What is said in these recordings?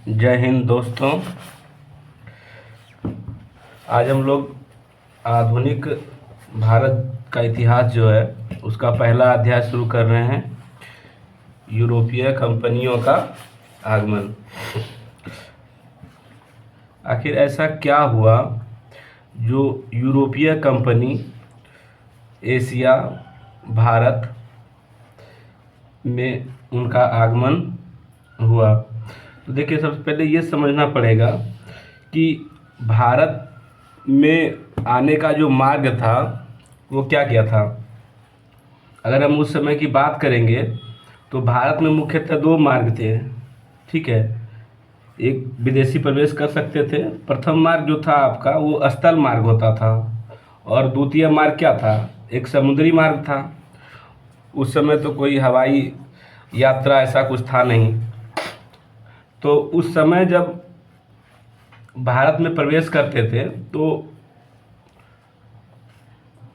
जय हिंद दोस्तों। आज हम लोग आधुनिक भारत का इतिहास जो है उसका पहला अध्याय शुरू कर रहे हैं। यूरोपीय कंपनियों का आगमन। आखिर ऐसा क्या हुआ जो यूरोपीय कंपनी एशिया भारत में उनका आगमन हुआ। तो देखिए, सबसे पहले ये समझना पड़ेगा कि भारत में आने का जो मार्ग था वो क्या क्या था। अगर हम उस समय की बात करेंगे तो भारत में मुख्यतः दो मार्ग थे। ठीक है, एक विदेशी प्रवेश कर सकते थे। प्रथम मार्ग जो था आपका वो स्थल मार्ग होता था, और द्वितीय मार्ग क्या था, एक समुद्री मार्ग था। उस समय तो कोई हवाई यात्रा ऐसा कुछ था नहीं। तो उस समय जब भारत में प्रवेश करते थे तो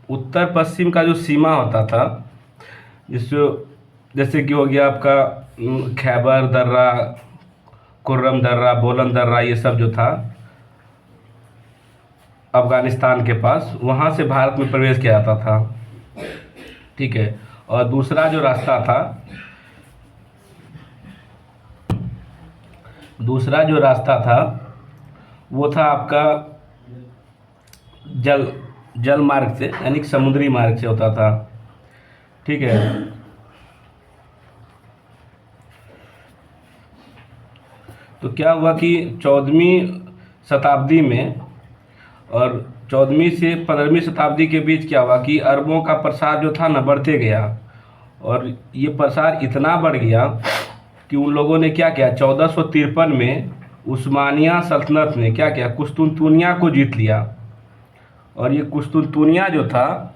उत्तर पश्चिम का जो सीमा होता था, जिसको जैसे कि हो गया आपका खैबर दर्रा, खुर्रम दर्रा, बोलन दर्रा, ये सब जो था अफ़गानिस्तान के पास, वहाँ से भारत में प्रवेश किया जाता था। ठीक है, और दूसरा जो रास्ता था वो था आपका जल मार्ग से, यानी कि समुद्री मार्ग से होता था। ठीक है, तो क्या हुआ कि 14वीं शताब्दी में और 14वीं से 15वीं शताब्दी के बीच क्या हुआ कि अरबों का प्रसार जो था ना बढ़ते गया, और ये प्रसार इतना बढ़ गया कि उन लोगों ने क्या किया, 1453 में उस्मानिया सल्तनत ने क्या किया, कुस्तुनतुनिया को जीत लिया। और ये कुस्तुनतुनिया जो था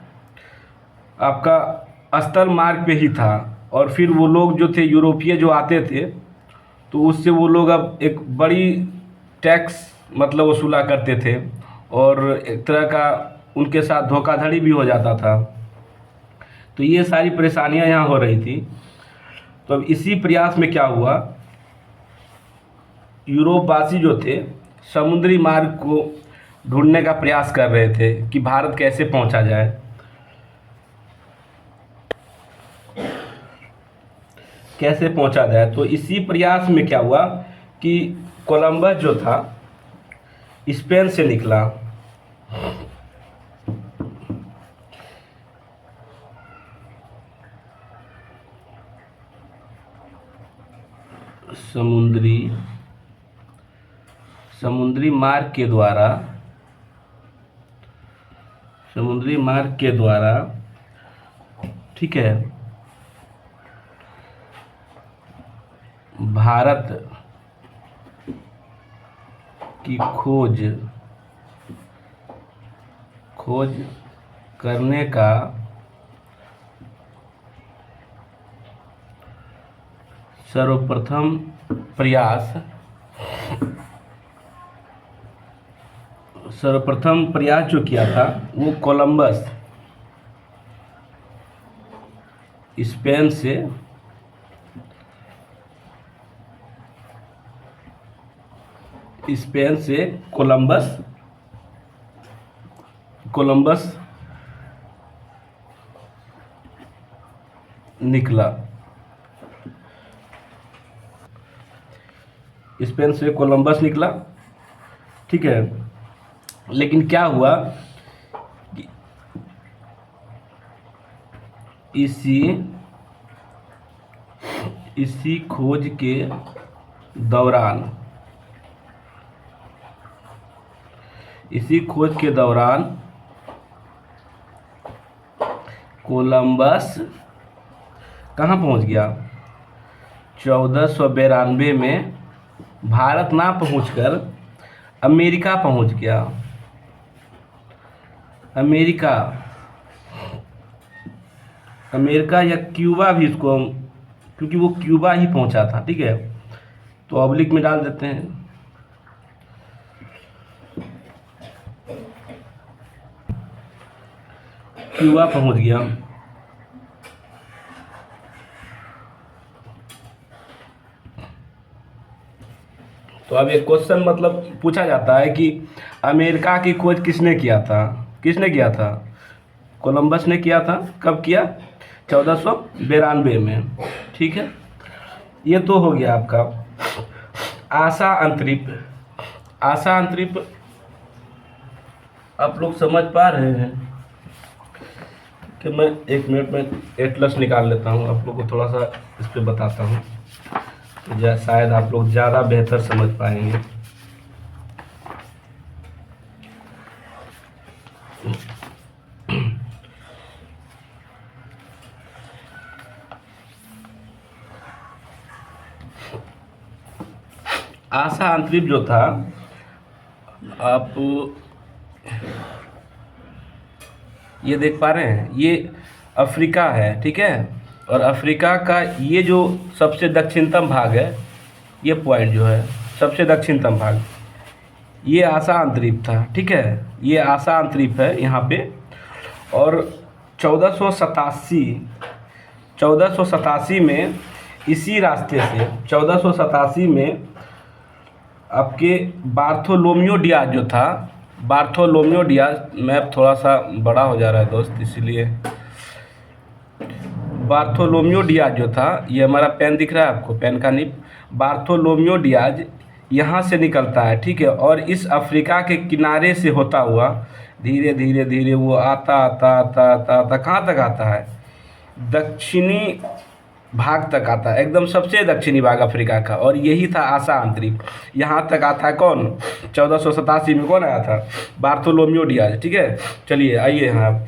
आपका स्थल मार्ग पे ही था, और फिर वो लोग जो थे यूरोपीय जो आते थे तो उससे वो लोग अब एक बड़ी टैक्स मतलब वसूला करते थे, और एक तरह का उनके साथ धोखाधड़ी भी हो जाता था। तो ये सारी परेशानियां यहाँ हो रही थी। तो अब इसी प्रयास में क्या हुआ, यूरोपवासी जो थे समुद्री मार्ग को ढूंढने का प्रयास कर रहे थे कि भारत कैसे पहुंचा जाए। तो इसी प्रयास में क्या हुआ कि कोलंबस जो था स्पेन से निकला। समुद्री मार्ग के द्वारा ठीक है, भारत की खोज करने का सर्वप्रथम प्रयास जो किया था वो कोलंबस स्पेन से कोलंबस निकला। स्पेन से कोलंबस निकला। ठीक है, लेकिन क्या हुआ कि इसी खोज के दौरान कोलंबस कहाँ पहुँच गया, 1492 में भारत ना पहुंचकर अमेरिका पहुंच गया। अमेरिका या क्यूबा भी इसको, क्योंकि वो क्यूबा ही पहुंचा था। ठीक है, तो ऑब्लिक में डाल देते हैं। क्यूबा पहुंच गया। तो अब एक क्वेश्चन मतलब पूछा जाता है कि अमेरिका की खोज किसने किया था? किसने किया था? कोलंबस ने किया था। कब किया? 1492 में। ठीक है, ये तो हो गया आपका। आशा अंतरिप। आशा अंतरिप आप लोग समझ पा रहे हैं कि मैं 1 मिनट में एटलस निकाल लेता हूँ, आप लोग को थोड़ा सा इस पर बताता हूँ, तो शायद आप लोग ज़्यादा बेहतर समझ पाएंगे। आशा अंतरिप जो था, आप ये देख पा रहे हैं, ये अफ्रीका है, ठीक है। और अफ्रीका का ये जो सबसे दक्षिणतम भाग है, ये पॉइंट जो है सबसे दक्षिणतम भाग, ये आशा अंतरिप था, ठीक है। ये आशा अंतरिप है यहाँ पे। और 1487 में इसी रास्ते से 1487 में आपके बार्थोलोमियो डियाज जो था, बार्थोलोमियो डियाज, मैप थोड़ा सा बड़ा हो जा रहा है दोस्त, इसीलिए बार्थोलोमियो डियाज जो था, ये हमारा पेन दिख रहा है आपको, पेन का निब, बार्थोलोमियो डियाज यहाँ से निकलता है, ठीक है। और इस अफ्रीका के किनारे से होता हुआ धीरे धीरे धीरे वो आता आता आता आता आता कहाँ तक आता है? दक्षिणी भाग तक आता है, एकदम सबसे दक्षिणी भाग अफ्रीका का। और यही था आशा अंतरिप। यहाँ तक आता है कौन? 1487 में कौन आया था? बार्थोलोमियो डियाज, ठीक है। चलिए आइए यहाँ,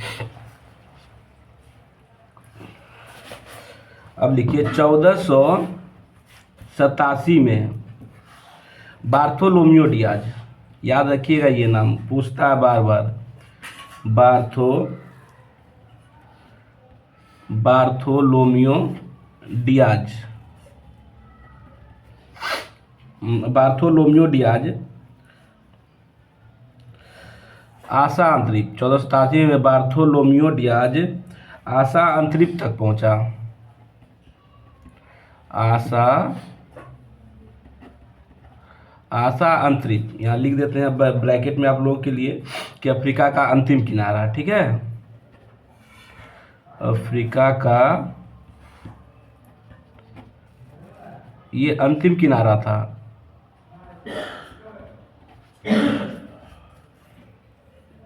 अब लिखिए 1487 में बार्थोलोमियो डियाज, याद रखिएगा ये नाम, पूछता है बार बार। बार्थोलोमियो डियाज, बार्थोलोमियो डियाज आशा अंतरिप 1487 में बार्थोलोमियो डियाज आशा अंतरिप तक पहुंचा। आशा अंतरिप यहाँ लिख देते हैं ब्रैकेट में आप लोगों के लिए कि अफ्रीका का अंतिम किनारा, ठीक है। अफ्रीका का ये अंतिम किनारा था।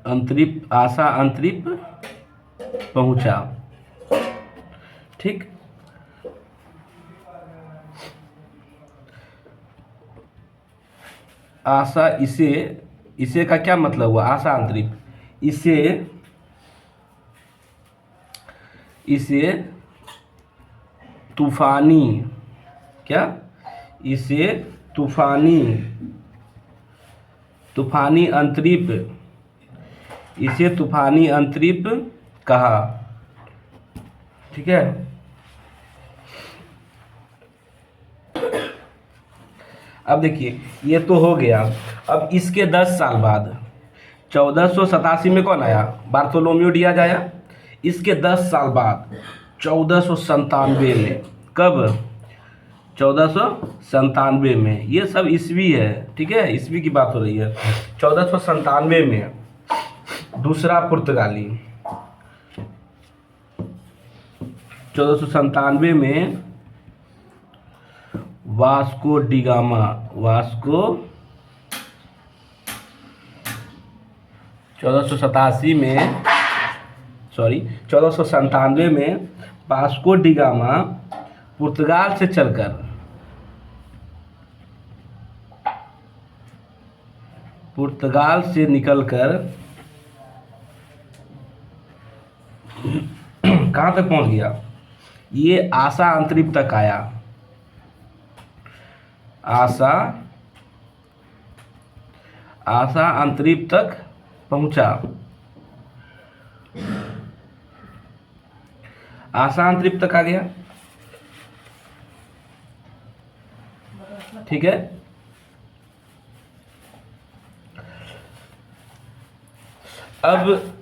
अंतरिप, आशा अंतरिप पहुंचा, ठीक। आशा, इसे का क्या मतलब हुआ? आशा अंतरिप, इसे तूफानी, क्या? इसे तूफानी अंतरिप, इसे तूफानी अंतरिप कहा, ठीक है। अब देखिए ये तो हो गया। अब इसके 10 साल बाद 1487 में कौन आया? बार्थोलोमियो डियाज आया। इसके 10 साल बाद 1497 में, कब? 1497 में, ये सब ईस्वी है, ठीक है, ईस्वी की बात हो रही है। 1497 में दूसरा पुर्तगाली, 1497 में वास्को डिगामा, 1497 में वास्को डिगामा पुर्तगाल से चलकर पुर्तगाल से निकलकर कहाँ तक पहुंच गया? ये आशा अंतरिप तक आया। आशा अंतरिप तक पहुंचा। आशा अंतरिप तक आ गया, ठीक है। अब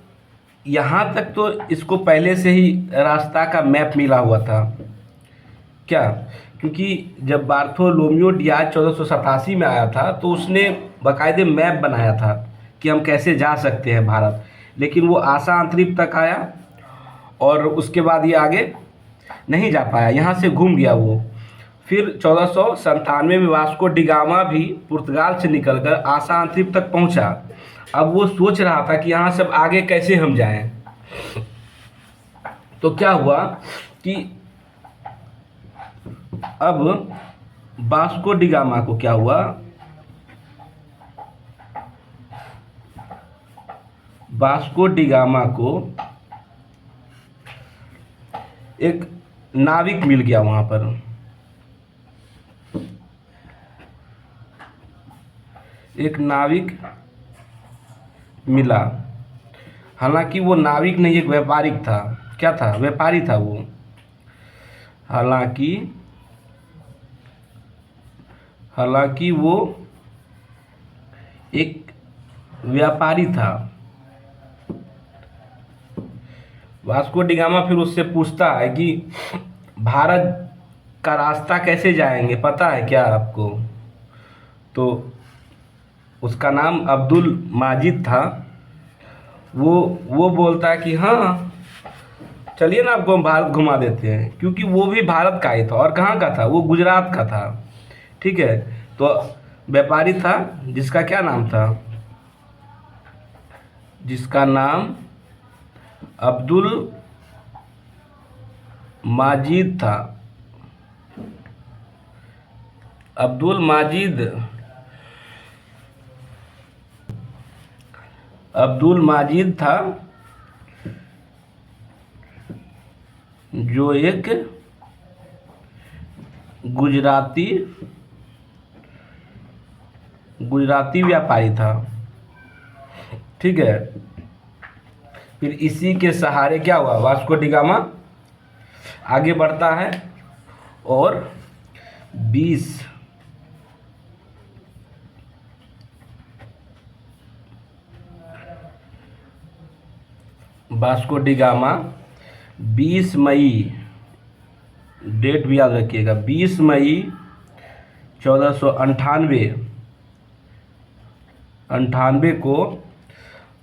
यहाँ तक तो इसको पहले से ही रास्ता का मैप मिला हुआ था, क्या? क्योंकि जब बार्थोलोम्यू डियाज 1487 में आया था तो उसने बाकायदे मैप बनाया था कि हम कैसे जा सकते हैं भारत, लेकिन वो आसा अंतरिक्ष तक आया और उसके बाद ये आगे नहीं जा पाया, यहाँ से घूम गया वो। फिर 1497 में वास्को डिगामा भी पुर्तगाल से निकलकर आसा अंतरिक्ष तक पहुँचा। अब वो सोच रहा था कि यहाँ से अब आगे कैसे हम जाएं। तो क्या हुआ कि अब वास्को डिगामा को क्या हुआ, वास्को डिगामा को एक नाविक मिल गया वहां पर। एक नाविक मिला, हालांकि वो नाविक नहीं, एक व्यापारिक था। क्या था? व्यापारी था वो। हालांकि वो एक व्यापारी था। वास्को डिगामा फिर उससे पूछता है कि भारत का रास्ता कैसे जाएंगे, पता है क्या आपको? तो उसका नाम अब्दुल माजिद था। वो बोलता है कि हाँ चलिए ना, आपको हम भारत घुमा देते हैं, क्योंकि वो भी भारत का ही था। और कहाँ का था? वो गुजरात का था। ठीक है, तो व्यापारी था जिसका क्या नाम था? जिसका नाम अब्दुल माजिद था। अब्दुल माजिद, अब्दुल माजिद था जो एक गुजराती व्यापारी था। ठीक है, फिर इसी के सहारे क्या हुआ, वास्को डिगामा आगे बढ़ता है और 20 वास्को डिगामा 20 मई, डेट भी याद रखिएगा, 20 मई 1498 को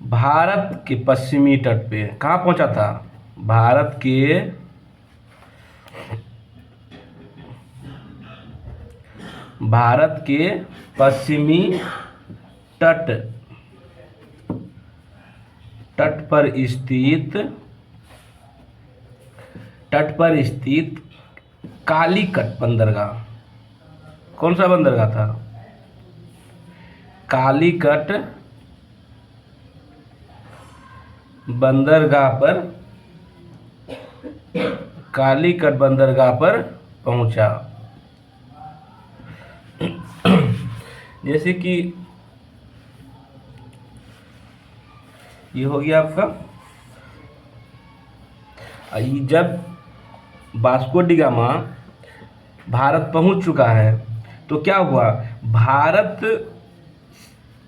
भारत के पश्चिमी तट पे कहाँ पहुंचा था? भारत के पश्चिमी तट पर स्थित कालीकट बंदरगाह। कौन सा बंदरगाह था? कालीकट बंदरगाह पर पहुंचा। जैसे कि ये हो गया आपका। जब वास्को डिगामा भारत पहुंच चुका है तो क्या हुआ, भारत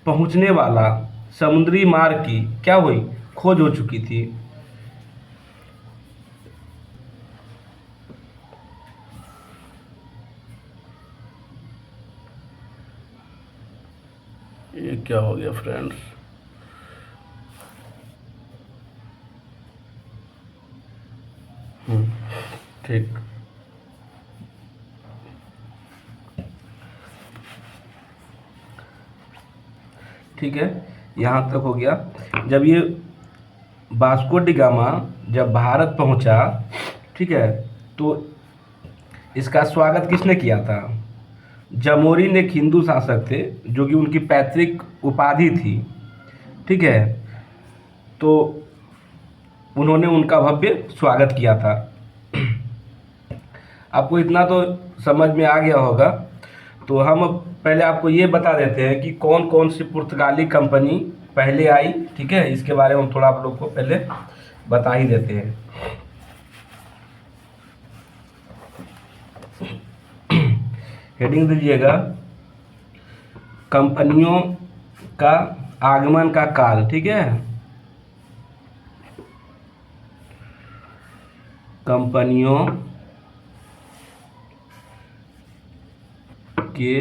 पहुंचने वाला समुद्री मार्ग की क्या हुई, खोज हो चुकी थी। ये क्या हो गया फ्रेंड्स? ठीक, ठीक है, यहाँ तक हो गया। जब ये वास्को डिगामा जब भारत पहुंचा, ठीक है, तो इसका स्वागत किसने किया था? जमोरिन एक हिंदू शासक थे जो कि उनकी पैतृक उपाधि थी। ठीक है, तो उन्होंने उनका भव्य स्वागत किया था। आपको इतना तो समझ में आ गया होगा। तो हम पहले आपको ये बता देते हैं कि कौन कौन सी पुर्तगाली कंपनी पहले आई। ठीक है, इसके बारे में हम थोड़ा आप लोग को पहले बता ही देते हैं। हेडिंग दीजिएगा, कंपनियों का आगमन का काल। ठीक है, कंपनियों के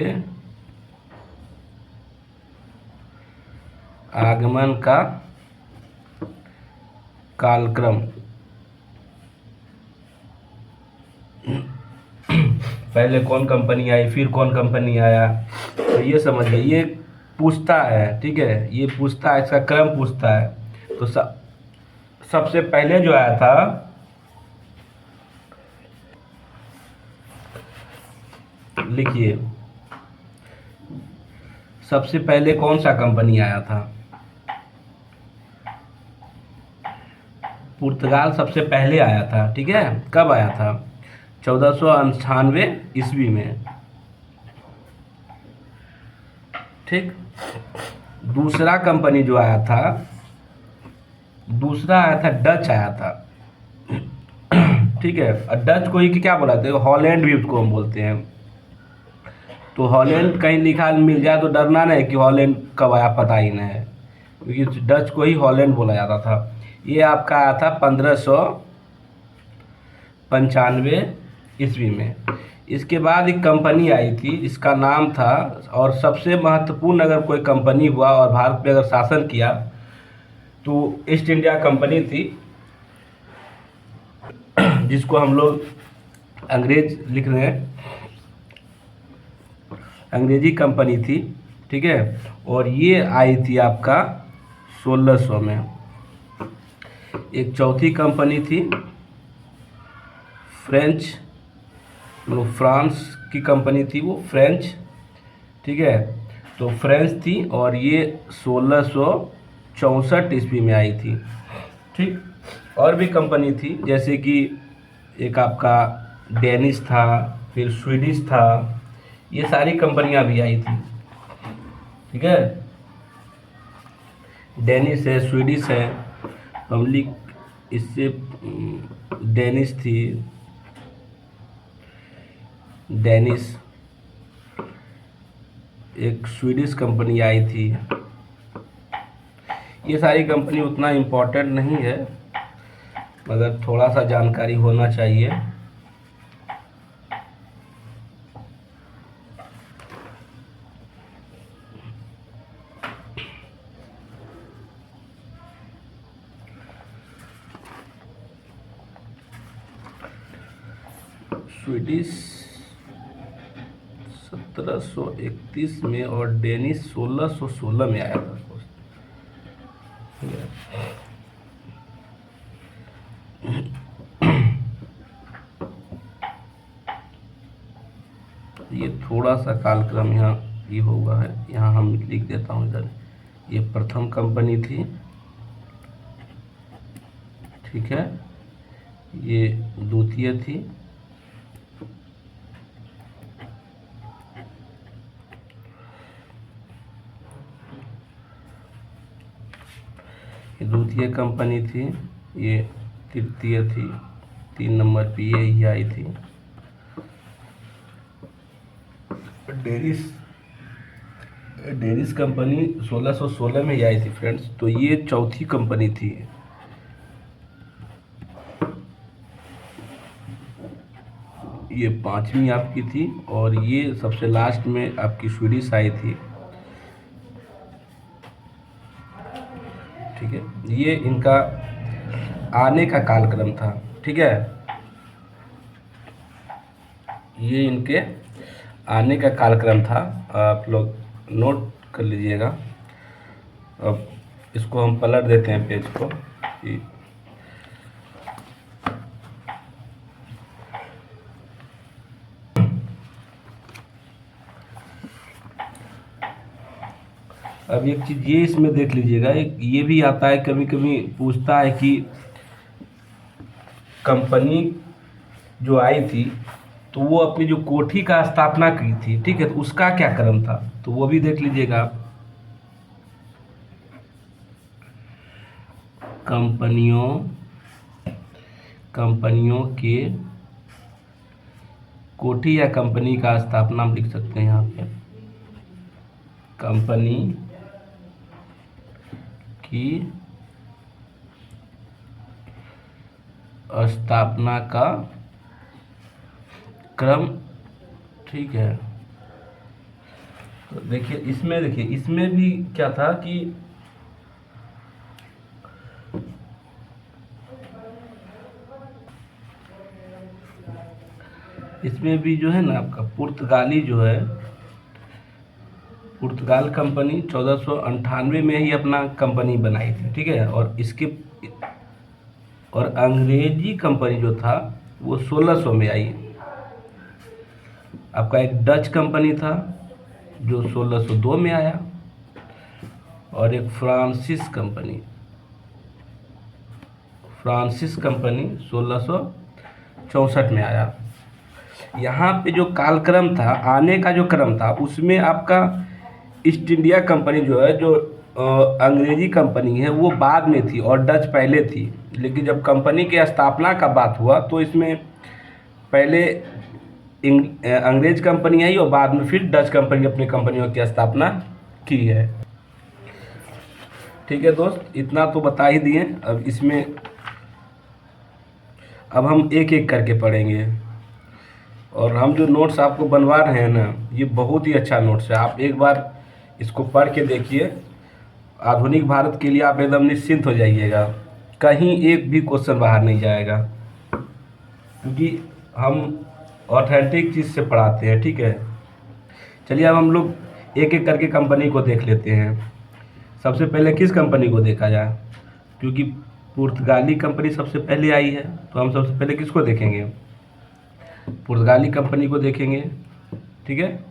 आगमन का कालक्रम। पहले कौन कंपनी आई, फिर कौन कंपनी आया, तो ये समझिए, ये पूछता है, ठीक है, ये पूछता है, इसका क्रम पूछता है। तो सबसे पहले जो आया था, लिखिए, सबसे पहले कौन सा कंपनी आया था? पुर्तगाल सबसे पहले आया था, ठीक है। कब आया था? 1498 ईस्वी में, ठीक। दूसरा कंपनी जो आया था, दूसरा आया था, डच आया था, ठीक है। और डच को ही क्या बोलाते हैं? हॉलैंड भी उसको हम बोलते हैं। तो हॉलैंड कहीं लिखा मिल जाए तो डरना नहीं कि हॉलैंड कब आया, पता ही नहीं है, क्योंकि डच को ही हॉलैंड बोला जाता था। ये आपका आया था 1595 ईस्वी में। इसके बाद एक कंपनी आई थी, इसका नाम था, और सबसे महत्वपूर्ण अगर कोई कंपनी हुआ और भारत पे अगर शासन किया तो ईस्ट इंडिया कंपनी थी, जिसको हम लोग अंग्रेज लिख रहे हैं, अंग्रेजी कंपनी थी, ठीक है। और ये आई थी आपका 1600 में। एक चौथी कंपनी थी, फ्रेंच, मतलब फ्रांस की कंपनी थी वो, फ्रेंच, ठीक है। तो फ्रेंच थी, और ये 1664 ईस्वी में आई थी, ठीक। और भी कंपनी थी, जैसे कि एक आपका डेनिश था, फिर स्वीडिश था, ये सारी कंपनियां भी आई थी, ठीक है। डेनिश है, स्वीडिश है, हम लिख, इससे डेनिश थी, डेनिश, एक स्वीडिश कंपनी आई थी। ये सारी कंपनी उतना इम्पोर्टेंट नहीं है, मगर थोड़ा सा जानकारी होना चाहिए। स्वीडिश 1731 में और डेनिश 1616 में आया था। ये थोड़ा सा कालक्रम यहाँ ये होगा है, यहाँ हम लिख देता हूँ इधर। ये प्रथम कंपनी थी, ठीक है, ये द्वितीय थी, ये द्वितीय कंपनी थी, ये तृतीय थी, 3 नंबर पे ये ही आई थी। डेनिश कंपनी 1616 में ही आई थी फ्रेंड्स। तो ये चौथी कंपनी थी। ये पांचवी आपकी थी, और ये सबसे लास्ट में आपकी स्वीडिश आई थी, ठीक है। ये इनका आने का कालक्रम था, ठीक है, ये इनके आने का कालक्रम था। आप लोग नोट कर लीजिएगा। अब इसको हम पलट देते हैं पेज को। अब एक चीज़ ये इसमें देख लीजिएगा, एक ये भी आता है, कभी कभी पूछता है कि कंपनी जो आई थी तो वो अपनी जो कोठी का स्थापना की थी, ठीक है, तो उसका क्या क्रम था, तो वो भी देख लीजिएगा आप। कंपनियों के कोठी या कंपनी का स्थापना हम लिख सकते हैं यहाँ पे, कंपनी की स्थापना का क्रम, ठीक है। तो देखिए इसमें भी क्या था कि इसमें भी जो है ना आपका पुर्तगाली जो है, पुर्तगाल कंपनी 1498 में ही अपना कंपनी बनाई थी, ठीक है। और अंग्रेजी कंपनी जो था वो 1600 में आई। आपका एक डच कंपनी था जो 1602 में आया, और एक फ्रांसिस कंपनी 1664 में आया। यहाँ पे जो कालक्रम था, आने का जो क्रम था, उसमें आपका ईस्ट इंडिया कंपनी जो है, जो अंग्रेजी कंपनी है, वो बाद में थी और डच पहले थी। लेकिन जब कंपनी की स्थापना का बात हुआ तो इसमें पहले अंग्रेज कंपनी आई और बाद में फिर डच कंपनी अपनी कंपनियों की स्थापना की है। ठीक है दोस्त, इतना तो बता ही दिए। अब हम एक एक करके पढ़ेंगे। और हम जो नोट्स आपको बनवा रहे हैं ना, ये बहुत ही अच्छा नोट्स है। आप एक बार इसको पढ़ के देखिए, आधुनिक भारत के लिए आप एकदम निश्चिंत हो जाइएगा, कहीं एक भी क्वेश्चन बाहर नहीं जाएगा, क्योंकि हम ऑथेंटिक चीज़ से पढ़ाते हैं। ठीक है, चलिए अब हम लोग एक एक करके कंपनी को देख लेते हैं। सबसे पहले किस कंपनी को देखा जाए, क्योंकि पुर्तगाली कंपनी सबसे पहले आई है, तो हम सबसे पहले किसको देखेंगे, पुर्तगाली कंपनी को देखेंगे। ठीक है,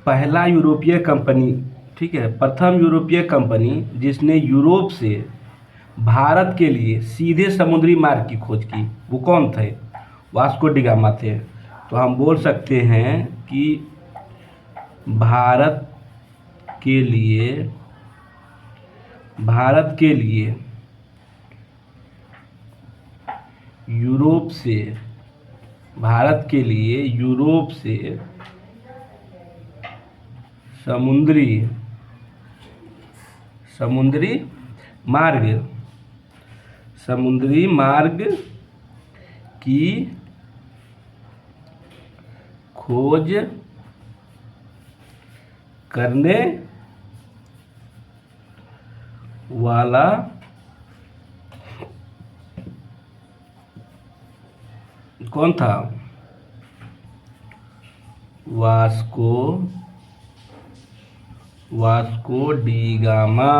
पहला यूरोपीय कंपनी, ठीक है, प्रथम यूरोपीय कंपनी जिसने यूरोप से भारत के लिए सीधे समुद्री मार्ग की खोज की, वो कौन थे, वास्को डी गामा थे। तो हम बोल सकते हैं कि भारत के लिए यूरोप से समुद्री मार्ग की खोज करने वाला कौन था, वास्को डी गामा,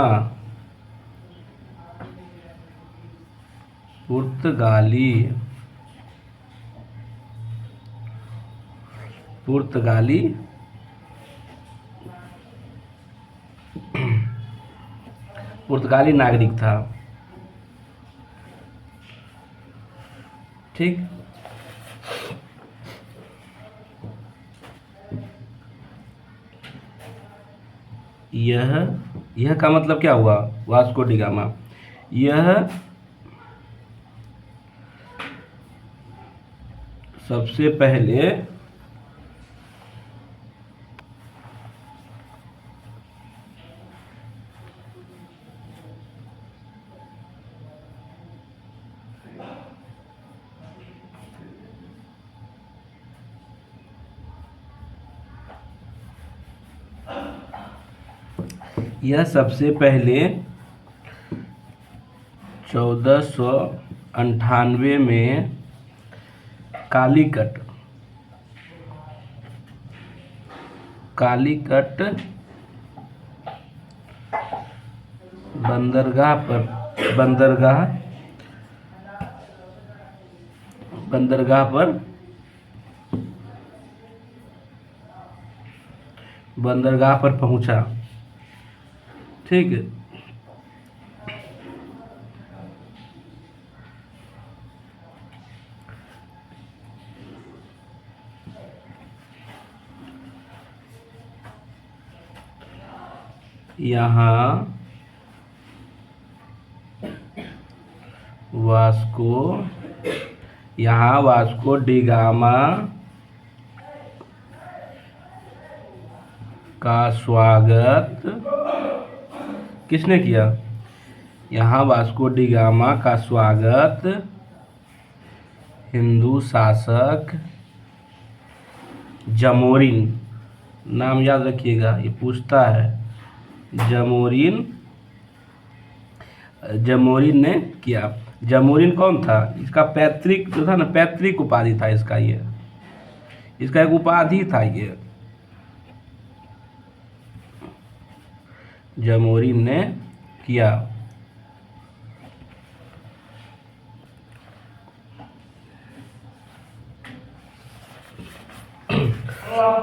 पुर्तगाली नागरिक था। ठीक, यह का मतलब क्या हुआ, वास्को डी गामा, यह सबसे पहले यह सबसे पहले 1498 में कालीकट बंदरगाह पर पहुंचा। ठीक है, यहाँ वास्को डी गामा का स्वागत किसने किया? यहाँ वास्को डी गामा का स्वागत हिंदू शासक जमोरिन, नाम याद रखिएगा, ये पूछता है, जमोरिन ने किया। जमोरिन कौन था? इसका पैतृक जो था ना, पैतृक उपाधि था इसका, ये इसका एक उपाधि था ये, जमोरिन ने किया।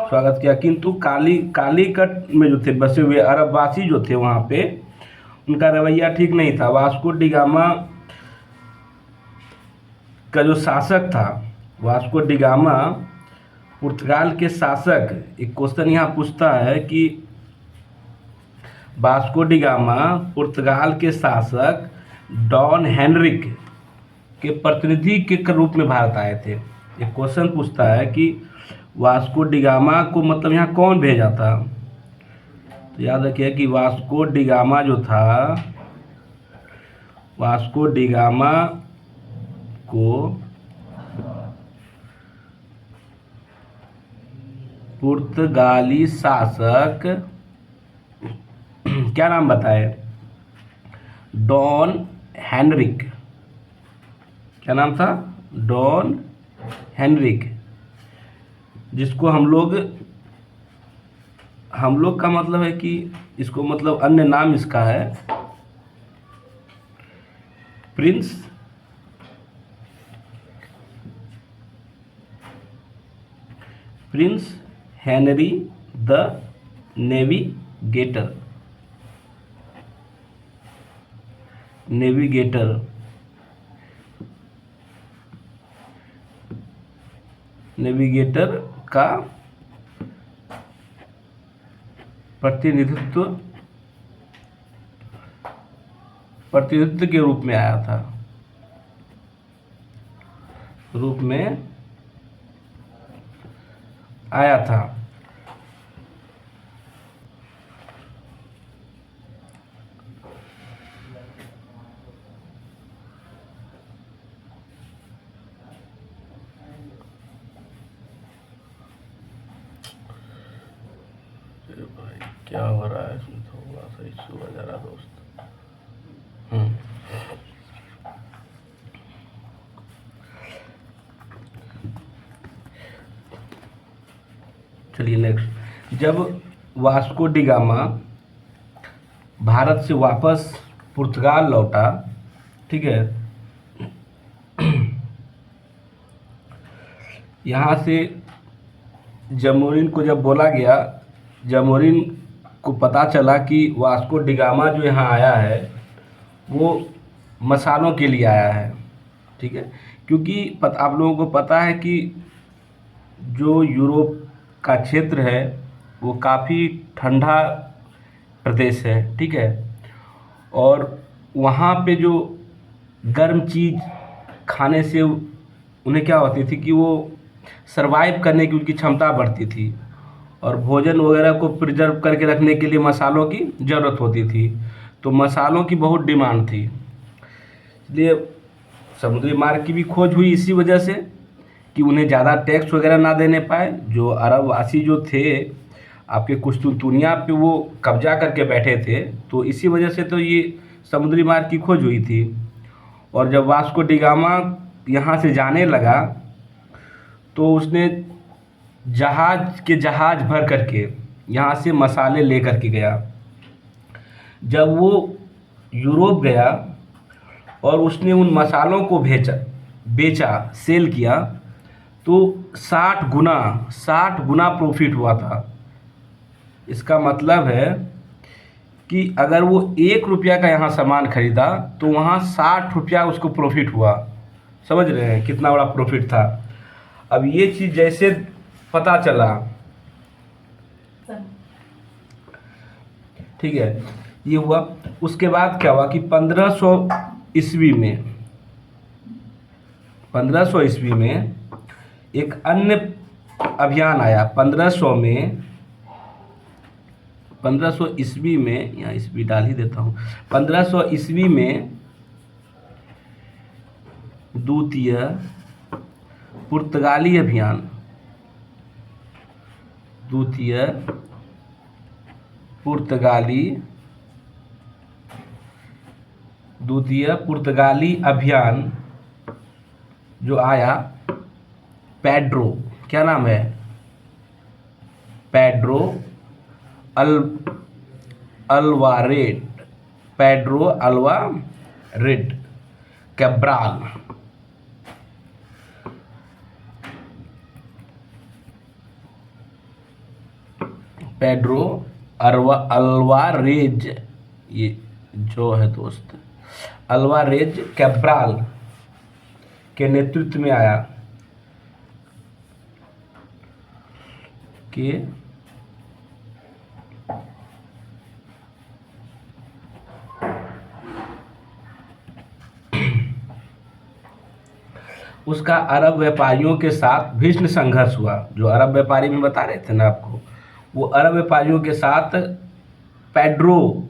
स्वागत किया। किंतु कालीकट में जो थे बसे हुए अरबवासी जो थे वहाँ पे, उनका रवैया ठीक नहीं था। वास्को डी गामा का जो शासक था, वास्को डी गामा पुर्तगाल के शासक, एक क्वेश्चन यहाँ पूछता है कि वास्को डी गामा पुर्तगाल के शासक डॉन हेनरिक के प्रतिनिधि के रूप में भारत आए थे। एक क्वेश्चन पूछता है कि वास्को डी गामा को मतलब यहाँ कौन भेजा था? तो याद रखिए कि वास्को डी गामा जो था, वास्को डी गामा को पुर्तगाली शासक क्या नाम बताए? Don Henrique. क्या नाम था? डॉन हेनरिक, जिसको हम लोग का मतलब है कि इसको मतलब अन्य नाम इसका है Prince Henry the navigator. Navigator का प्रतिनिधित्व के रूप में आया था, भाई क्या हो रहा है इसमें? थोड़ा सा इशू आ जा रहा दोस्त। चलिए नेक्स्ट। जब वास्को डी गामा भारत से वापस पुर्तगाल लौटा, ठीक है, यहाँ से जमोरिन को जब बोला गया, जमोरिन को पता चला कि वास्को डी गामा जो यहाँ आया है वो मसालों के लिए आया है, ठीक है, क्योंकि आप लोगों को पता है कि जो यूरोप का क्षेत्र है वो काफ़ी ठंडा प्रदेश है, ठीक है, और वहाँ पे जो गर्म चीज़ खाने से उन्हें क्या होती थी कि वो सरवाइव करने की उनकी क्षमता बढ़ती थी, और भोजन वगैरह को प्रिजर्व करके रखने के लिए मसालों की ज़रूरत होती थी। तो मसालों की बहुत डिमांड थी, इसलिए समुद्री मार्ग की भी खोज हुई इसी वजह से कि उन्हें ज़्यादा टैक्स वगैरह ना देने पाए। जो अरबवासी जो थे आपके कुस्तुनतुनिया पे वो कब्जा करके बैठे थे, तो इसी वजह से तो ये समुद्री मार्ग की खोज हुई थी। और जब वास्को डी गामा यहाँ से जाने लगा तो उसने जहाज भर करके यहाँ से मसाले ले करके गया। जब वो यूरोप गया और उसने उन मसालों को बेचा, सेल किया, तो 60 गुना प्रॉफिट हुआ था। इसका मतलब है कि अगर वो 1 रुपया का यहाँ सामान खरीदा तो वहाँ 60 रुपया उसको प्रॉफिट हुआ। समझ रहे हैं कितना बड़ा प्रॉफिट था? अब ये चीज़ जैसे पता चला, ठीक है, ये हुआ। उसके बाद क्या हुआ कि 1500 ईस्वी में एक अन्य अभियान आया। 1500 में 1500 ईस्वी में, यहाँ ईस्वी डाल ही देता हूँ, 1500 ईस्वी में द्वितीय पुर्तगाली अभियान, द्वितीय पुर्तगाली अभियान जो आया, पेड्रो, क्या नाम है, पेड्रो अल्वारेड कैब्राल, पेड्रो अल्वारेज, ये जो है दोस्त, अल्वारेज कैब्राल के नेतृत्व में आया कि उसका अरब व्यापारियों के साथ भीषण संघर्ष हुआ। जो अरब व्यापारी में बता रहे थे ना आपको, वो अरब व्यापारियों के साथ पेड्रो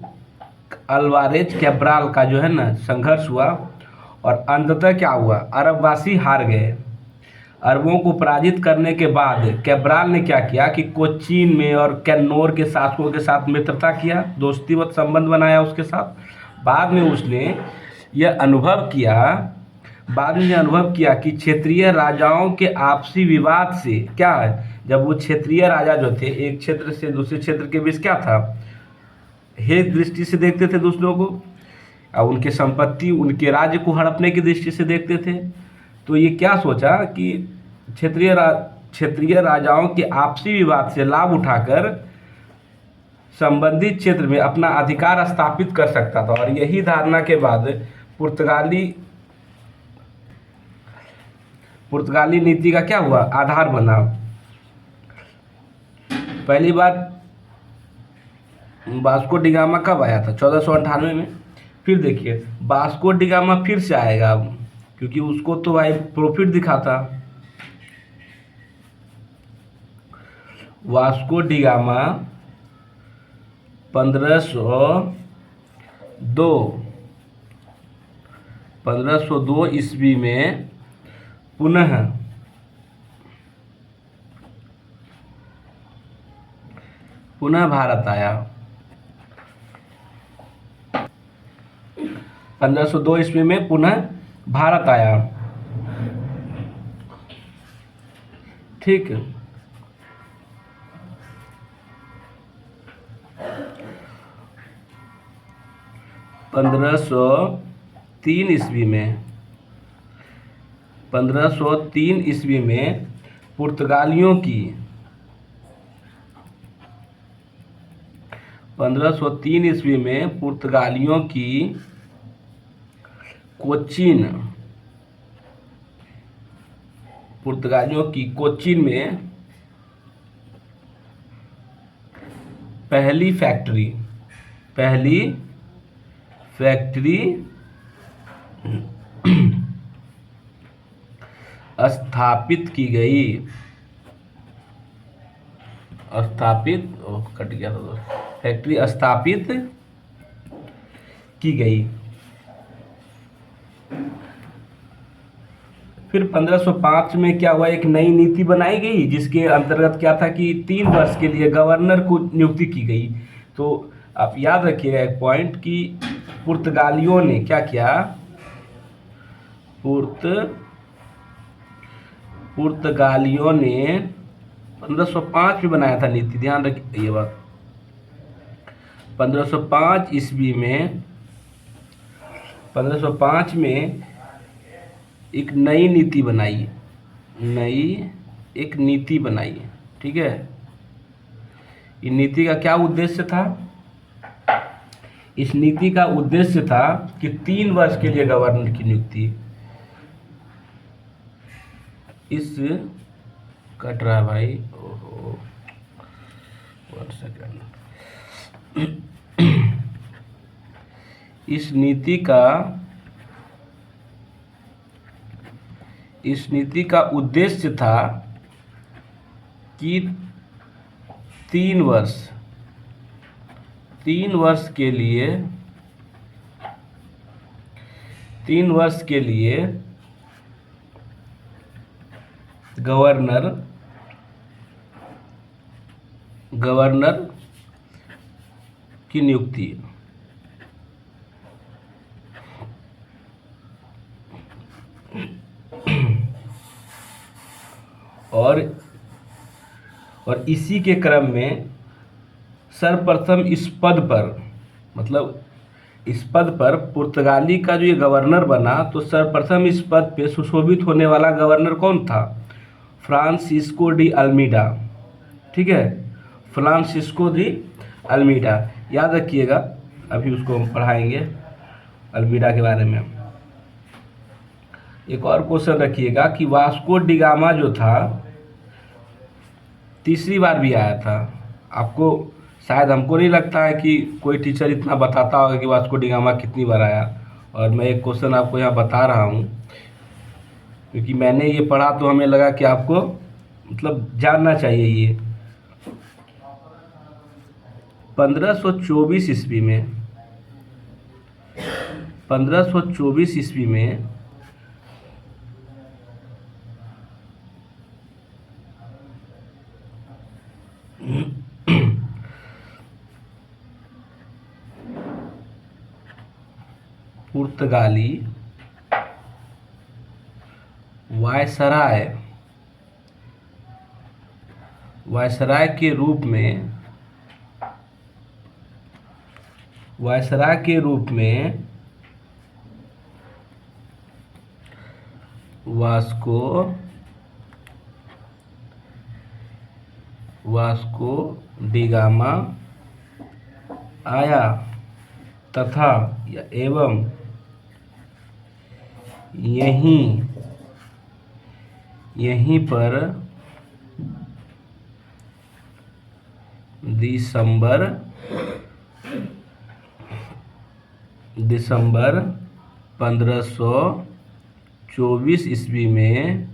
अल्वारेज कैब्राल का जो है ना संघर्ष हुआ, और अंततः क्या हुआ, अरबवासी हार गए। अरबों को पराजित करने के बाद कैब्राल ने क्या किया कि कोचीन में और कैन्नौर के शासकों के साथ मित्रता किया, दोस्तीवत संबंध बनाया उसके साथ। बाद में उसने यह अनुभव किया कि क्षेत्रीय राजाओं के आपसी विवाद से क्या है, जब वो क्षेत्रीय राजा जो थे एक क्षेत्र से दूसरे क्षेत्र के बीच क्या था, हेय दृष्टि से देखते थे दूसरों को, और उनके संपत्ति उनके राज्य को हड़पने की दृष्टि से देखते थे। तो ये क्या सोचा कि क्षेत्रीय राजाओं के आपसी विवाद से लाभ उठाकर संबंधित क्षेत्र में अपना अधिकार स्थापित कर सकता था, और यही धारणा के बाद पुर्तगाली नीति का क्या हुआ, आधार बना। पहली बार वास्को डी गामा कब आया था, 1498 में। फिर देखिए वास्को डी गामा फिर से आएगा अब, क्योंकि उसको तो भाई प्रॉफिट दिखा था। वास्को डी गामा 1502 ईस्वी में पुनः भारत आया। 1502 ईस्वी में पुनः भारत आया, ठीक। 1503 ईस्वी में पुर्तगालियों की 1503 ईस्वी में पुर्तगालियों की कोचीन में पहली फैक्ट्री स्थापित की गई। फैक्ट्री स्थापित की गई। फिर 1505 में क्या हुआ, एक नई नीति बनाई गई जिसके अंतर्गत क्या था कि 3 वर्ष के लिए गवर्नर को नियुक्ति की गई। तो आप याद रखिएगा एक पॉइंट कि पुर्तगालियों ने क्या किया, पुर्तगालियों ने 1505 में बनाया था नीति, ध्यान रखिए ये बात। 1505 ईस्वी में 1505 में एक नई नीति बनाई, ठीक है। इस नीति का क्या उद्देश्य था, इस नीति का उद्देश्य था कि 3 वर्ष के लिए गवर्नर की नियुक्ति। इस कट रहा है भाई, ओहो 1 सेकंड। इस नीति का उद्देश्य था कि 3 वर्ष तीन वर्ष के लिए गवर्नर की नियुक्ति। और इसी के क्रम में सर्वप्रथम इस पद पर, मतलब इस पद पर पुर्तगाली का जो ये गवर्नर बना, तो सर्वप्रथम इस पद पे सुशोभित होने वाला गवर्नर कौन था? Francisco de Almeida. ठीक है, फ्रांसिस्को डी अल्मीडा, याद रखिएगा, अभी उसको हम पढ़ाएंगे अल्मीडा के बारे में। एक और क्वेश्चन रखिएगा कि वास्को डी गामा जो था तीसरी बार भी आया था। आपको शायद, हमको नहीं लगता है कि कोई टीचर इतना बताता होगा कि वास्को डी गामा कितनी बार आया, और मैं एक क्वेश्चन आपको यहाँ बता रहा हूँ क्योंकि मैंने ये पढ़ा तो हमें लगा कि आपको मतलब जानना चाहिए ये। 1524 ईस्वी में 1524 ईस्वी में पुर्तगाली वायसराय के रूप में वास्को डी गामा आया तथा एवं यहीं पर दिसंबर 1524 ईस्वी में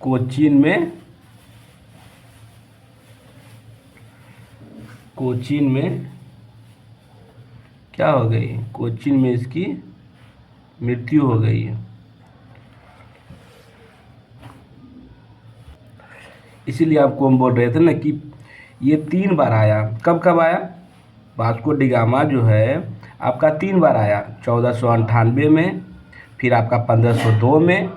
कोचीन में क्या हो गई? कोचीन में इसकी मृत्यु हो गई है। इसीलिए आपको हम बोल रहे थे ना कि ये 3 बार आया। कब कब आया? वास्को डी गामा जो है आपका 3 बार आया, 1498 में, फिर आपका 1502 में,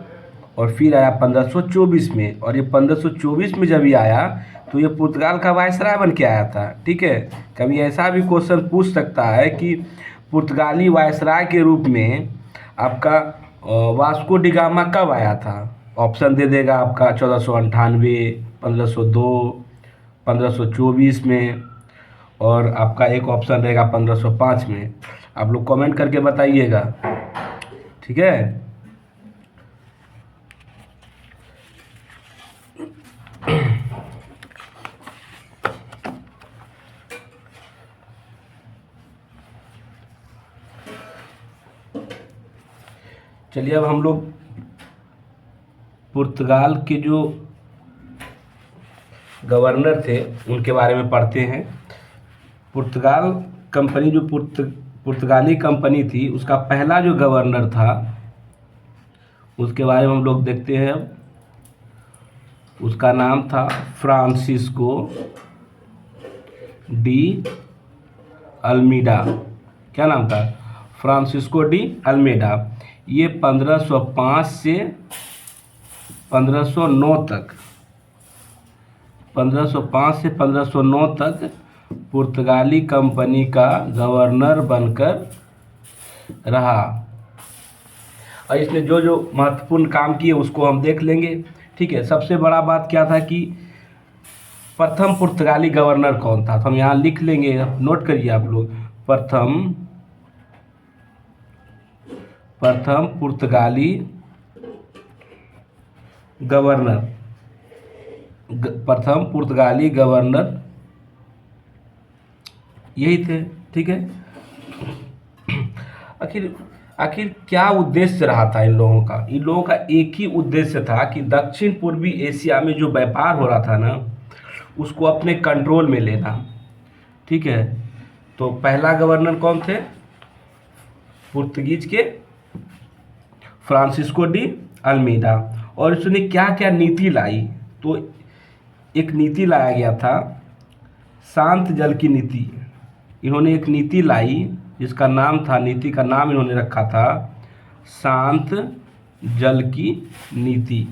और फिर आया 1524 में। और ये 1524 में जब ये आया तो ये पुर्तगाल का वायसराय बन के आया था। ठीक है, कभी ऐसा भी क्वेश्चन पूछ सकता है कि पुर्तगाली वायसराय के रूप में आपका वास्को डी गामा कब आया था? ऑप्शन दे देगा आपका 1498, 1502, 1524 में, और आपका एक ऑप्शन रहेगा 1505 में। आप लोग कमेंट करके बताइएगा, ठीक है। चलिए अब हम लोग पुर्तगाल के जो गवर्नर थे उनके बारे में पढ़ते हैं। पुर्तगाल कंपनी जो पुर्तगाली कंपनी थी उसका पहला जो गवर्नर था उसके बारे में हम लोग देखते हैं। उसका नाम था फ्रांसिस्को डी अल्मीडा। क्या नाम था? Francisco de Almeida. ये 1505 से 1509 तक 1505 से 1509 तक पुर्तगाली कंपनी का गवर्नर बनकर रहा। और इसने जो जो महत्वपूर्ण काम किए उसको हम देख लेंगे। ठीक है, सबसे बड़ा बात क्या था कि प्रथम पुर्तगाली गवर्नर कौन था, तो हम यहाँ लिख लेंगे, नोट करिए आप लोग। प्रथम पुर्तगाली गवर्नर यही थे। ठीक है, आखिर क्या उद्देश्य रहा था इन लोगों का? इन लोगों का एक ही उद्देश्य था कि दक्षिण पूर्वी एशिया में जो व्यापार हो रहा था ना, उसको अपने कंट्रोल में लेना। ठीक है, तो पहला गवर्नर कौन थे? पुर्तगीज के फ्रांसिस्को डी अल्मीडा। और उसने क्या क्या नीति लाई? तो एक नीति लाया गया था, शांत जल की नीति। इन्होंने एक नीति लाई जिसका नाम था, नीति का नाम इन्होंने रखा था शांत जल की नीति।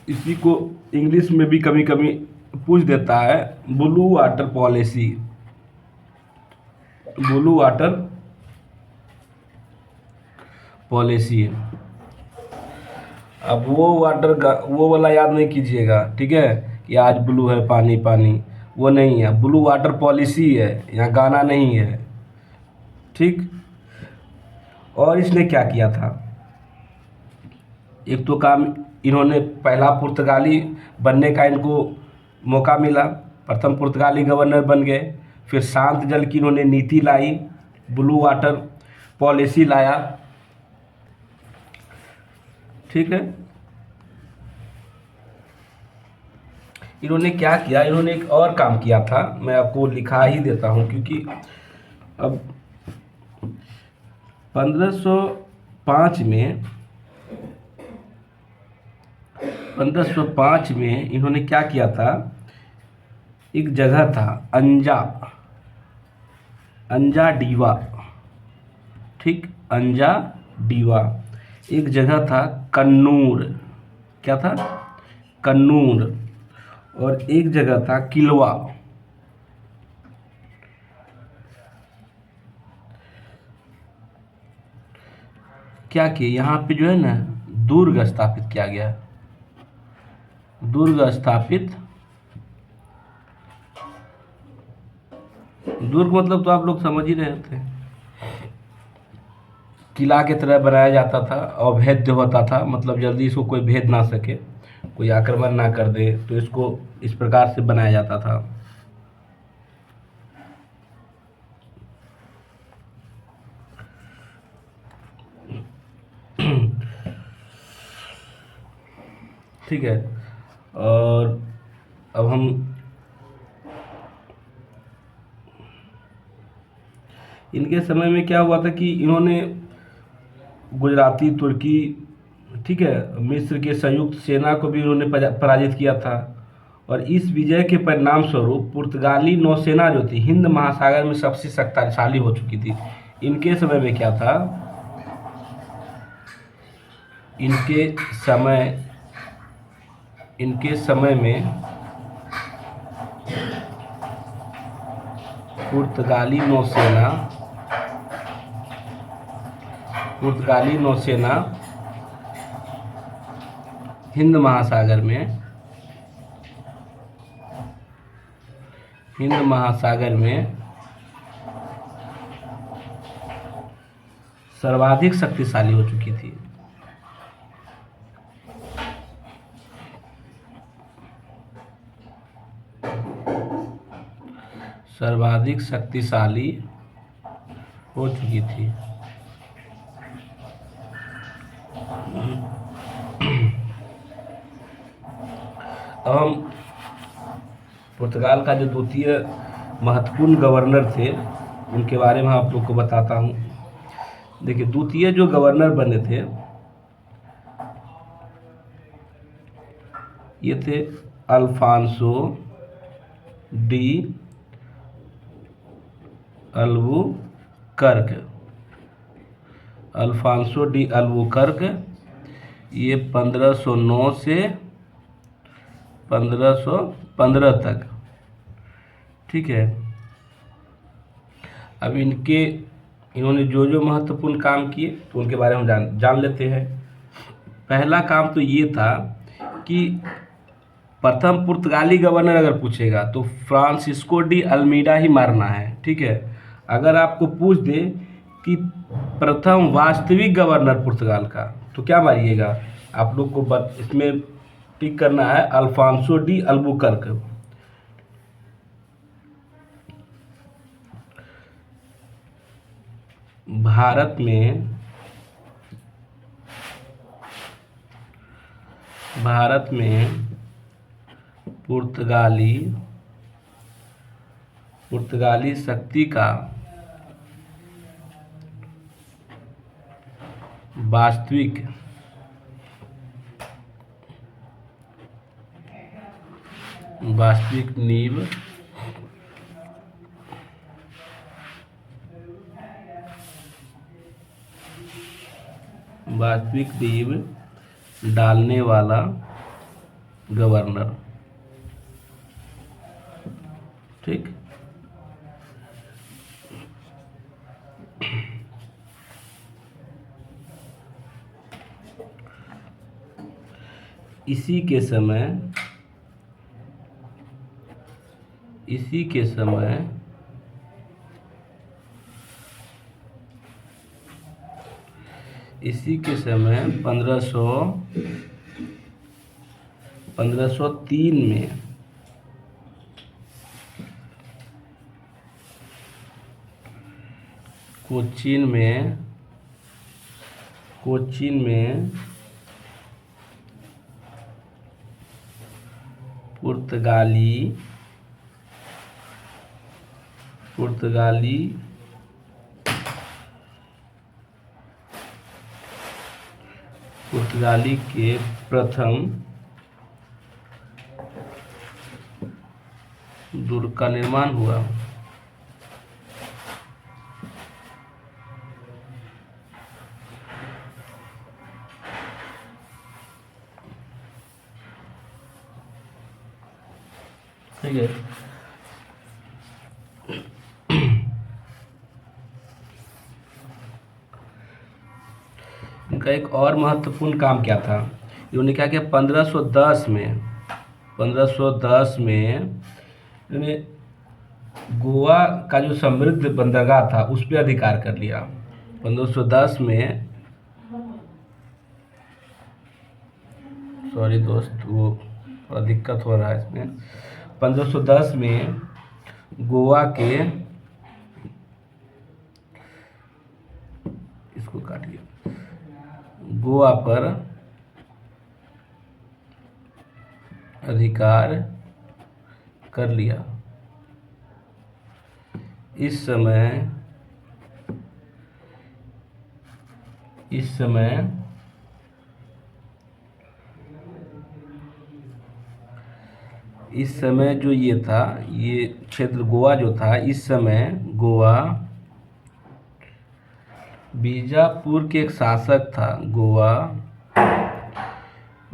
इसी को इंग्लिश में भी कभी कभी पूछ देता है blue water policy. Blue water policy. अब वो वो वाला याद नहीं कीजिएगा, ठीक है, कि आज ब्लू है पानी पानी, वो नहीं है। ब्लू वाटर पॉलिसी है, यहाँ गाना नहीं है। ठीक। और इसने क्या किया था? एक तो काम इन्होंने, पहला पुर्तगाली बनने का इनको मौका मिला, प्रथम पुर्तगाली गवर्नर बन गए। फिर शांत जल की इन्होंने नीति लाई, ब्लू वाटर पॉलिसी लाया। ठीक है। इन्होंने क्या किया? इन्होंने एक और काम किया था, मैं आपको लिखा ही देता हूँ, क्योंकि अब 1505 में 1505 में इन्होंने क्या किया था? एक जगह था अंजा डीवा। ठीक, अंजा डीवा। एक जगह था कन्नूर। क्या था? कन्नूर। और एक जगह था किलवा। क्या किए? यहाँ पे जो है ना, दुर्ग स्थापित किया गया। दुर्ग स्थापित, दुर्ग मतलब तो आप लोग समझ ही रहे थे, किला की तरह बनाया जाता था, अभेद्य होता था, मतलब जल्दी इसको कोई भेद ना सके, कोई आक्रमण ना कर दे, तो इसको इस प्रकार से बनाया जाता था। ठीक है। और अब हम इनके समय में क्या हुआ था कि इन्होंने गुजराती, तुर्की, ठीक है, मिस्र के संयुक्त सेना को भी इन्होंने पराजित किया था। और इस विजय के परिणाम स्वरूप पुर्तगाली नौसेना जो थी हिंद महासागर में सबसे शक्तिशाली हो चुकी थी। इनके समय में क्या था? इनके समय में पुर्तगाली नौसेना हिंद महासागर में सर्वाधिक शक्तिशाली हो चुकी थी। सर्वाधिक शक्तिशाली हो चुकी थी। अब हम पुर्तगाल का जो द्वितीय महत्वपूर्ण गवर्नर थे उनके बारे में आप लोग को बताता हूँ। देखिए, द्वितीय जो गवर्नर बने थे ये थे अल्फांसो डी अल्बुकर्क। ये 1509 से 1515 तक। ठीक है। अब इन्होंने जो जो महत्वपूर्ण काम किए तो उनके बारे में जान लेते हैं। पहला काम तो ये था कि प्रथम पुर्तगाली गवर्नर अगर पूछेगा तो फ्रांसिस्को डी अल्मीडा ही मारना है। ठीक है। अगर आपको पूछ दे कि प्रथम वास्तविक गवर्नर पुर्तगाल का, तो क्या मारिएगा? आप लोग को इसमें टिक करना है अल्फांसो डी अल्बुकर्क। भारत में पुर्तगाली शक्ति का वास्तविक नींव डालने वाला गवर्नर। ठीक। इसी के समय इसी के समय 1503 में कोचीन में पुर्तगाली के प्रथम दुर्ग का निर्माण हुआ। ठीक है। इनका एक और महत्वपूर्ण काम क्या था, इन्होंने क्या किया 1510 में इन्होंने गोवा का जो समृद्ध बंदरगाह था उस पर अधिकार कर लिया। 1510 में, सॉरी दोस्त, वो थोड़ा दिक्कत हो रहा है इसमें। 1510 में गोवा के, इसको काटिए, गोवा पर अधिकार कर लिया। इस समय जो ये था, ये क्षेत्र गोवा जो था, इस समय गोवा बीजापुर के एक शासक था। गोवा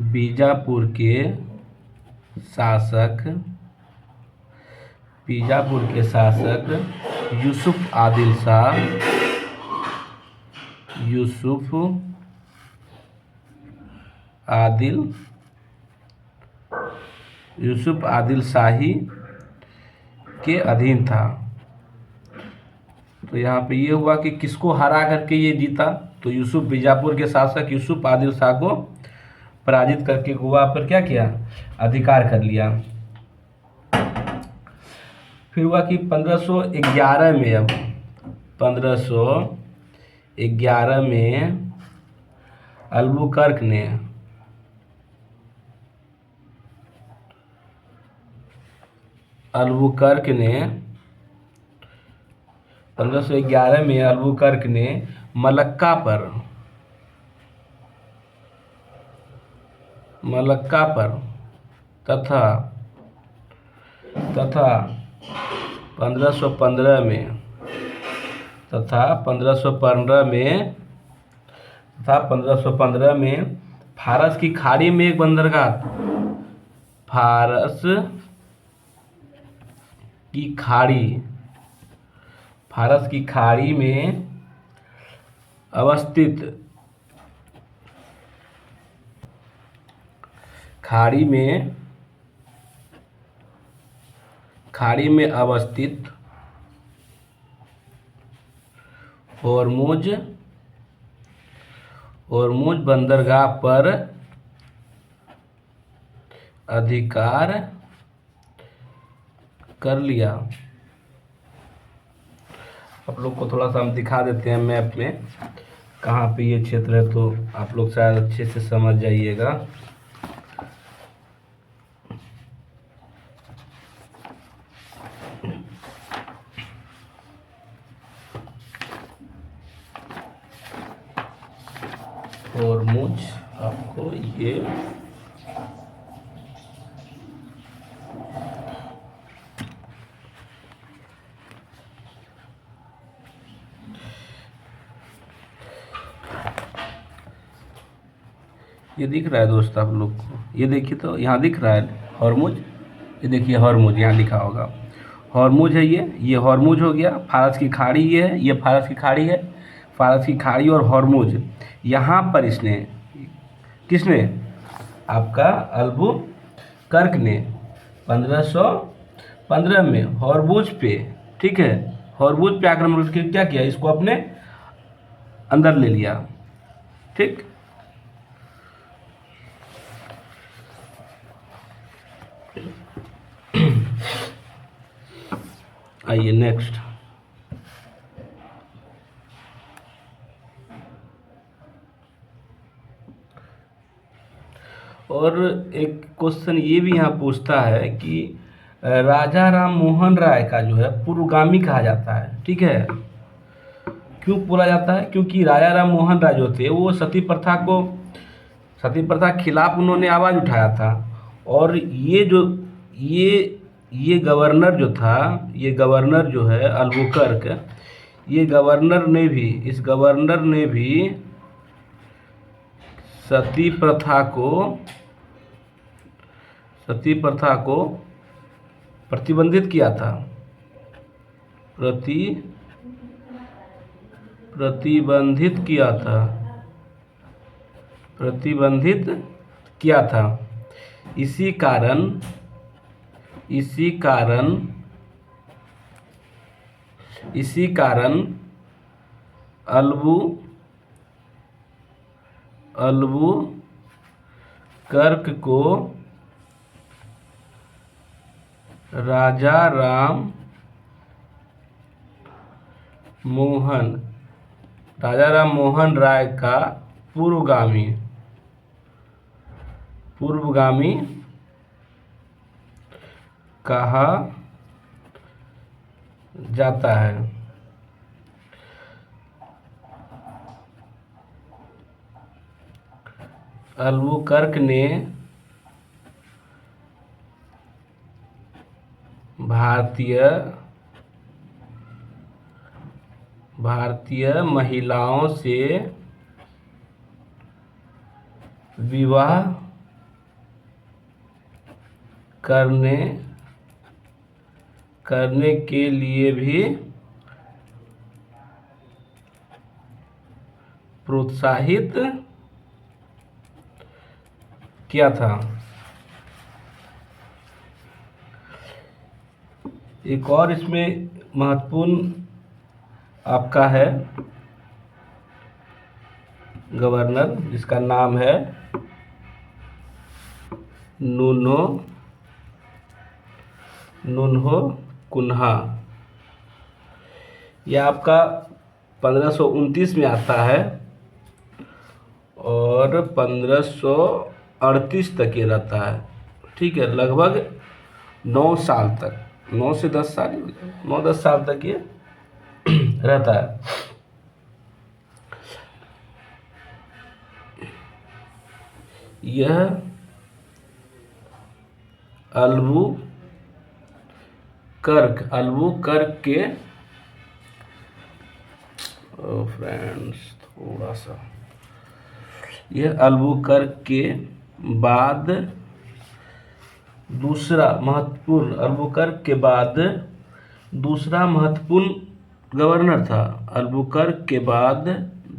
बीजापुर के शासक यूसुफ आदिल शाही के अधीन था। तो यहाँ पे ये हुआ कि किसको हरा करके ये जीता, तो बीजापुर के शासक यूसुफ आदिल शाह को पराजित करके गोवा पर क्या किया, अधिकार कर लिया। फिर हुआ कि 1511 में अल्बुकर्क ने मलक्का पर तथा 1515 में फारस की खाड़ी में एक बंदरगाह, फारस की खाड़ी में अवस्थित होर्मुज बंदरगाह पर अधिकार कर लिया। आप लोग को थोड़ा सा हम दिखा देते हैं मैप में कहाँ पे ये क्षेत्र है, तो आप लोग शायद अच्छे से समझ जाइएगा। हॉर्मुज आपको ये दिख रहा है दोस्त आप लोग को, ये देखिए तो यहाँ दिख रहा है हॉर्मुज, ये देखिए हॉर्मुज यहाँ लिखा होगा, हॉर्मुज है ये हॉर्मुज हो गया। फारस की खाड़ी ये फारस की खाड़ी है, फारस की खाड़ी और हॉर्मुज यहाँ पर इसने किसने आपका अल्बुकर्क ने 1515 में हॉर्मुज पे, ठीक है, हॉर्मुज पे आक्रमण करके क्या किया, इसको अपने अंदर ले लिया। ठीक, आइए नेक्स्ट। और एक क्वेश्चन ये भी यहाँ पूछता है कि राजा राम मोहन राय का जो है पूर्वगामी कहा जाता है। ठीक है, क्यों बोला जाता है, क्योंकि राजा राम मोहन राय जो थे वो सती प्रथा खिलाफ उन्होंने आवाज़ उठाया था। और ये गवर्नर जो था, ये गवर्नर जो है अल्बुकर्क, इस गवर्नर ने भी सती प्रथा को प्रतिबंधित किया था, प्रतिबंधित किया था। इसी कारण अल्बुकर्क को राजा राम मोहन राय का पूर्वगामी कहा जाता है। अल्बुकर्क ने भारतीय महिलाओं से विवाह करने के लिए भी प्रोत्साहित किया था। एक और इसमें महत्वपूर्ण आपका है गवर्नर, जिसका नाम है नुन्हो कुन्हा। यह आपका 1529 में आता है और 1538 तक ये रहता है। ठीक है, लगभग 9 साल तक, 9 से 10 साल, 9-10 साल तक ये रहता है। यह अल्बुकर्क के फ्रेंड्स थोड़ा सा, यह अल्बुकर्क के बाद दूसरा महत्वपूर्ण गवर्नर था। अल्बुकर्क के बाद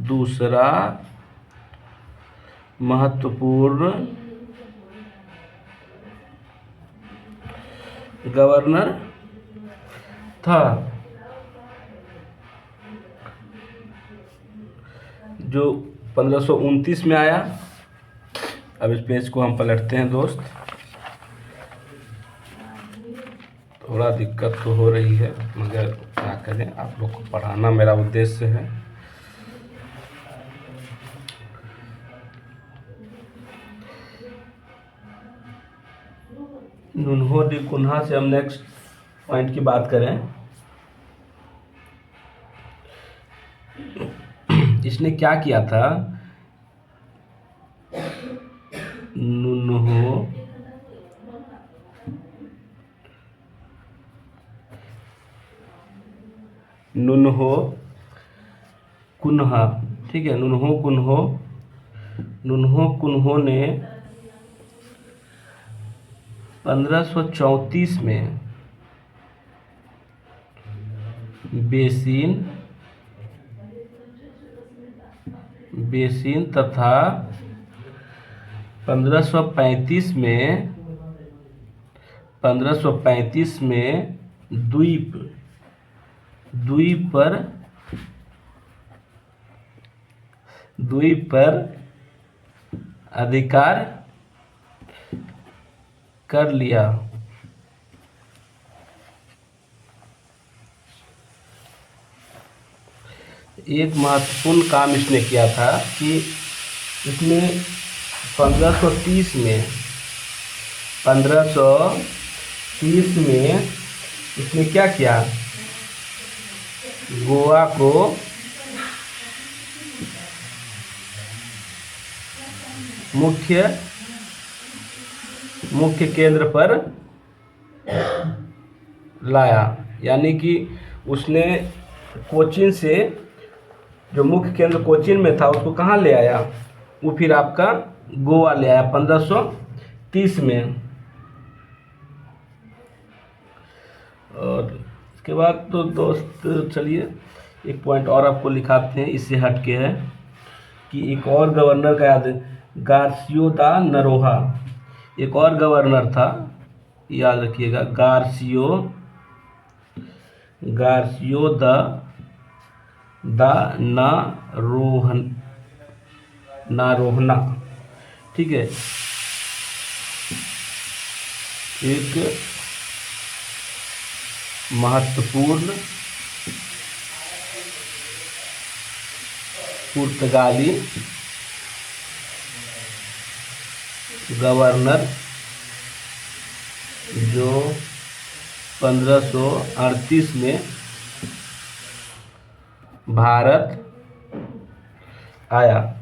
दूसरा महत्वपूर्ण गवर्नर था, जो 1529 में आया। अब इस पेज को हम पलटते हैं दोस्त, थोड़ा दिक्कत तो हो रही है मगर क्या करें, आप लोग को पढ़ाना मेरा उद्देश्य है। नुन्हो कुन्हा से हम नेक्स्ट पॉइंट की बात करें। इसने क्या किया था नुनहो, नुनहो कुन्हा, ठीक है, नुनहो कुन्हो, नुनहो कुन्हो ने 1534 में बेसिन तथा 1535 में द्वीप पर अधिकार कर लिया। एक महत्वपूर्ण काम इसने किया था कि इसने 1530 में इसने क्या किया, गोवा को मुख्य केंद्र पर लाया। यानी कि उसने कोचीन से, जो मुख्य केंद्र कोचीन में था, उसको कहाँ ले आया, वो फिर आपका गोवा ले आया 1530 में। और इसके बाद तो दोस्त चलिए एक पॉइंट और आपको लिखाते हैं, इससे हट के है कि एक और गवर्नर का याद, गार्सियो दा नरोहा, एक और गवर्नर था, याद रखिएगा, गार्सियो दा नारोहना, ठीक है। एक महत्वपूर्ण पुर्तगाली गवर्नर जो 1538 में भारत आया।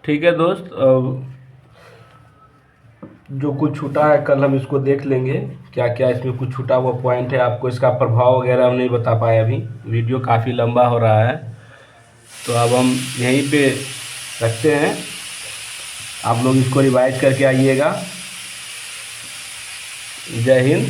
ठीक है दोस्त, जो कुछ छूटा है कल हम इसको देख लेंगे, क्या क्या इसमें कुछ छूटा हुआ पॉइंट है। आपको इसका प्रभाव वगैरह हम नहीं बता पाए, अभी वीडियो काफ़ी लंबा हो रहा है, तो अब हम यहीं पे रखते हैं। आप लोग इसको रिवाइज करके आइएगा। जय हिंद।